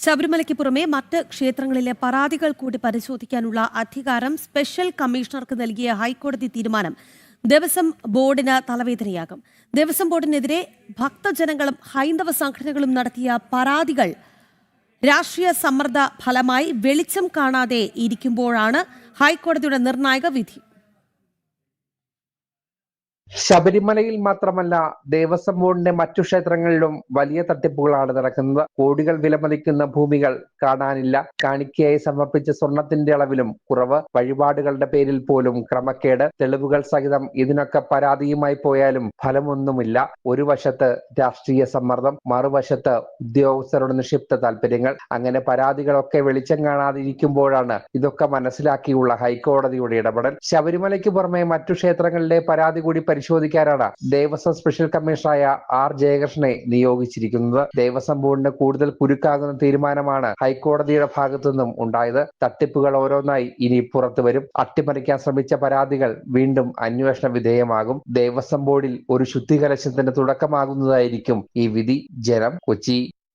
ശബരിമലയ്ക്ക് പുറമെ മറ്റ് ക്ഷേത്രങ്ങളിലെ പരാതികൾ കൂടി പരിശോധിക്കാനുള്ള അധികാരം സ്പെഷ്യൽ കമ്മീഷണർക്ക് നൽകിയ ഹൈക്കോടതി തീരുമാനം ദേവസ്വം ബോർഡിന് തലവേദനയാകും. ദേവസ്വം ബോർഡിനെതിരെ ഭക്തജനങ്ങളും ഹൈന്ദവ സംഘടനകളും നടത്തിയ പരാതികൾ രാഷ്ട്രീയ സമ്മർദ്ദ ഫലമായി വെളിച്ചം കാണാതെ ഇരിക്കുമ്പോഴാണ് ഹൈക്കോടതിയുടെ നിർണായക വിധി. ശബരിമലയിൽ മാത്രമല്ല ദേവസ്വം ബോർഡിന്റെ മറ്റു ക്ഷേത്രങ്ങളിലും വലിയ തട്ടിപ്പുകളാണ് നടക്കുന്നത്. കോടികൾ വിലമതിക്കുന്ന ഭൂമികൾ കാണാനില്ല. കാണിക്കയായി സമർപ്പിച്ച സ്വർണത്തിന്റെ അളവിലും കുറവ്, വഴിപാടുകളുടെ പേരിൽ പോലും ക്രമക്കേട്, തെളിവുകൾ സഹിതം ഇതിനൊക്കെ പരാതിയുമായി പോയാലും ഫലമൊന്നുമില്ല. ഒരു വശത്ത് രാഷ്ട്രീയ സമ്മർദ്ദം, മറുവശത്ത് ഉദ്യോഗസ്ഥരുടെ നിക്ഷിപ്ത താല്പര്യങ്ങൾ. അങ്ങനെ പരാതികളൊക്കെ വെളിച്ചം കാണാതിരിക്കുമ്പോഴാണ് ഇതൊക്കെ മനസ്സിലാക്കിയുള്ള ഹൈക്കോടതിയുടെ ഇടപെടൽ. ശബരിമലയ്ക്ക് പുറമെ മറ്റു ക്ഷേത്രങ്ങളിലെ പരാതി കൂടി പരിശോധിക്കാനാണ് ദേവസ്വം സ്പെഷ്യൽ കമ്മീഷണറായ ആർ ജയകൃഷ്ണനെ നിയോഗിച്ചിരിക്കുന്നത്. ദേവസ്വം ബോർഡിന് കൂടുതൽ കുരുക്കാകുന്ന തീരുമാനമാണ് ഹൈക്കോടതിയുടെ ഭാഗത്തു നിന്നും ഉണ്ടായത്. തട്ടിപ്പുകൾ ഓരോന്നായി ഇനി പുറത്തു വരും. അട്ടിമറിക്കാൻ ശ്രമിച്ച പരാതികൾ വീണ്ടും അന്വേഷണ വിധേയമാകും. ദേവസ്വം ബോർഡിൽ ഒരു ശുദ്ധികലശത്തിന് തുടക്കമാകുന്നതായിരിക്കും ഈ വിധി. ജനം, കൊച്ചി.